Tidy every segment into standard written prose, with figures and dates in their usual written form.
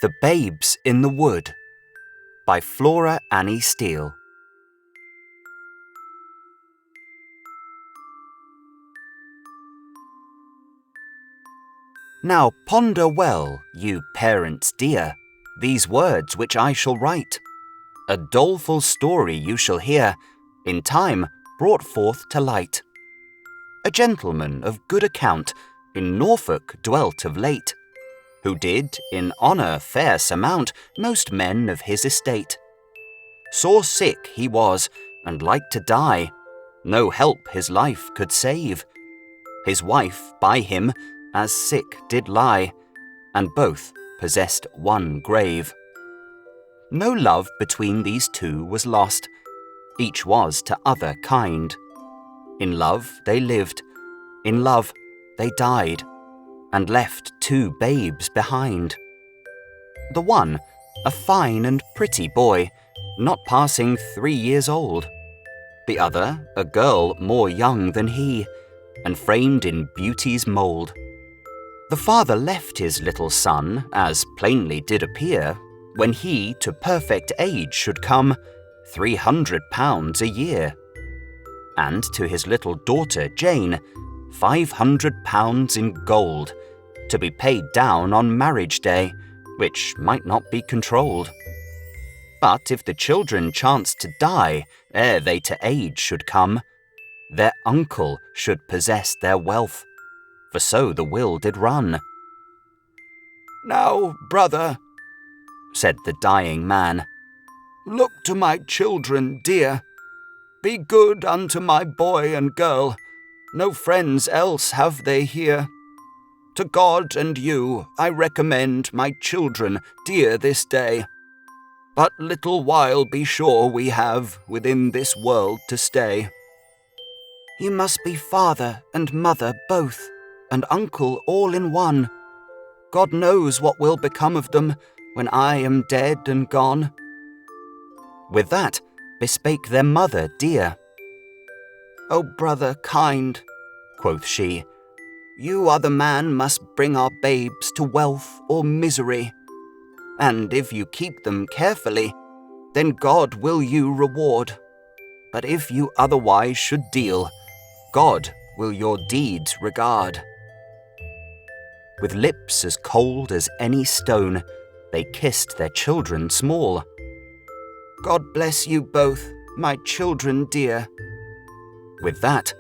The Babes in the Wood by Flora Annie Steel. Now ponder well, you parents dear, these words which I shall write. A doleful story you shall hear, in time brought forth to light. A gentleman of good account in Norfolk dwelt of late, who did in honour fair surmount most men of his estate. Sore sick he was, and like to die, no help his life could save. His wife by him as sick did lie, and both possessed one grave. No love between these two was lost, each was to other kind. In love they lived, in love they died, and left two babes behind. The one, a fine and pretty boy, not passing 3 years old. The other, a girl more young than he, and framed in beauty's mould. The father left his little son, as plainly did appear, when he to perfect age should come, £300 a year. And to his little daughter Jane, £500 in gold, to be paid down on marriage day, which might not be controlled. But if the children chanced to die ere they to age should come, their uncle should possess their wealth, for so the will did run. "Now, brother," said the dying man, "look to my children dear. Be good unto my boy and girl, no friends else have they here. To God and you I recommend my children dear this day. But little while be sure we have within this world to stay. You must be father and mother both, and uncle all in one. God knows what will become of them when I am dead and gone." With that bespake their mother dear. "O brother kind," quoth she, "you are the man must bring our babes to wealth or misery. And if you keep them carefully, then God will you reward. But if you otherwise should deal, God will your deeds regard." With lips as cold as any stone, they kissed their children small. "God bless you both, my children dear." With that,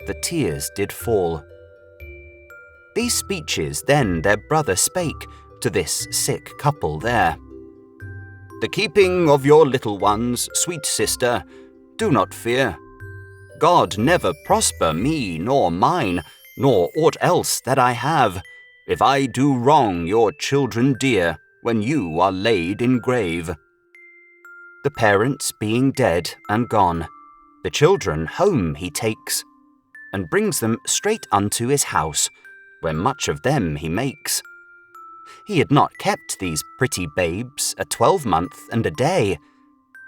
the tears did fall. These speeches then their brother spake to this sick couple there. "The keeping of your little ones, sweet sister, do not fear. God never prosper me nor mine, nor aught else that I have, if I do wrong your children dear, when you are laid in grave." The parents being dead and gone, the children home he takes, and brings them straight unto his house, where much of them he makes. He had not kept these pretty babes a 12-month and a day,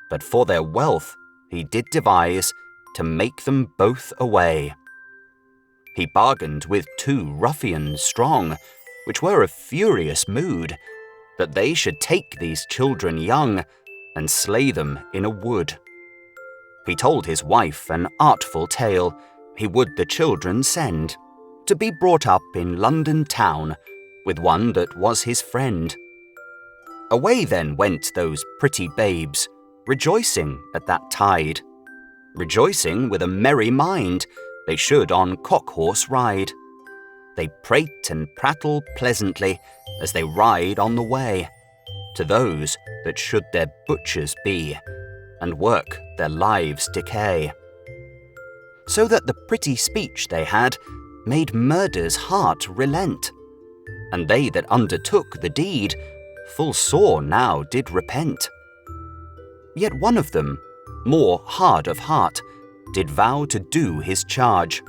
but for their wealth he did devise to make them both away. He bargained with 2 ruffians strong, which were of furious mood, that they should take these children young, and slay them in a wood. He told his wife an artful tale, he would the children send, to be brought up in London town, with one that was his friend. Away then went those pretty babes, rejoicing at that tide. Rejoicing with a merry mind, they should on cock-horse ride. They prate and prattle pleasantly, as they ride on the way, to those that should their butchers be, and work their lives decay. So that the pretty speech they had made murder's heart relent, and they that undertook the deed full sore now did repent. Yet one of them, more hard of heart, did vow to do his charge,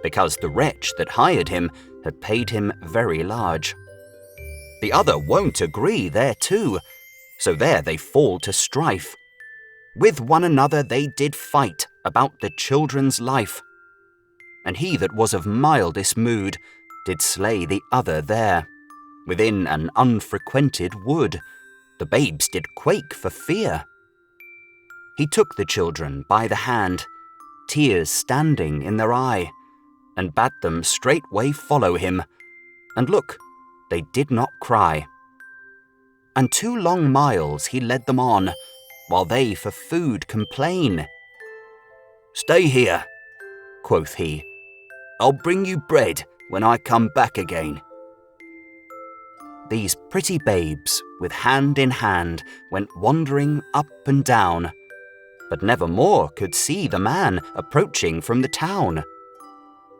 because the wretch that hired him had paid him very large. The other won't agree thereto, so there they fall to strife. With one another they did fight about the children's life, and he that was of mildest mood did slay the other there. within an unfrequented wood, the babes did quake for fear. He took the children by the hand, tears standing in their eye, and bade them straightway follow him, and look, they did not cry. And 2 long miles he led them on, while they for food complain. "Stay here," quoth he, "I'll bring you bread when I come back again." These pretty babes, with hand in hand, went wandering up and down, but never more could see the man approaching from the town.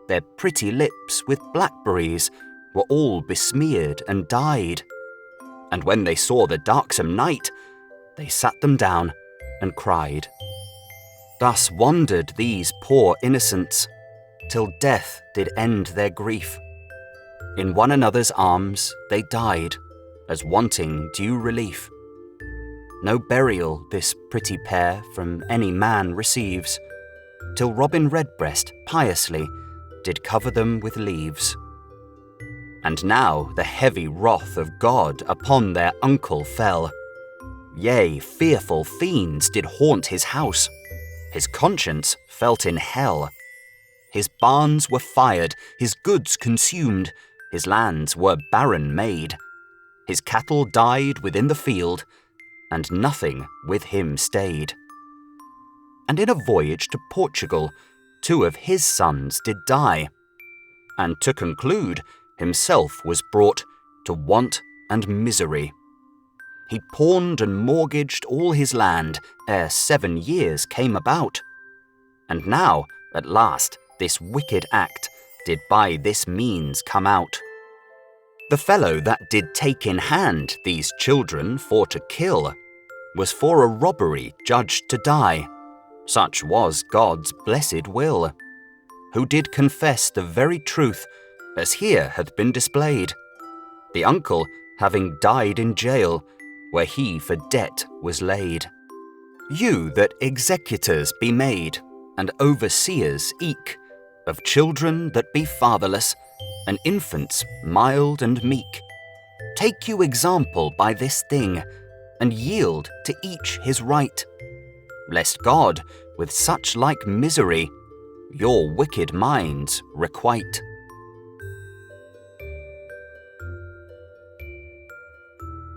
Their pretty lips with blackberries were all besmeared and dyed, and when they saw the darksome night, they sat them down and cried. Thus wandered these poor innocents, till death did end their grief. In one another's arms they died, as wanting due relief. No burial this pretty pair from any man receives, till Robin Redbreast piously did cover them with leaves. And now the heavy wrath of God upon their uncle fell. Yea, fearful fiends did haunt his house. His conscience felt in hell. His barns were fired, his goods consumed, his lands were barren made. His cattle died within the field, and nothing with him stayed. And in a voyage to Portugal, 2 of his sons did die. And to conclude, himself was brought to want and misery. He pawned and mortgaged all his land ere 7 years came about. And now, at last, this wicked act did by this means come out. The fellow that did take in hand these children for to kill was for a robbery judged to die. Such was God's blessed will, who did confess the very truth, as here hath been displayed, the uncle having died in jail, where he for debt was laid. You that executors be made, and overseers eke, of children that be fatherless, and infants mild and meek, take you example by this thing, and yield to each his right, lest God, with such like misery, your wicked minds requite.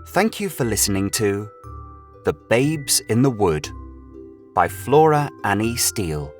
Thank you for listening to The Babes in the Wood by Flora Annie Steel.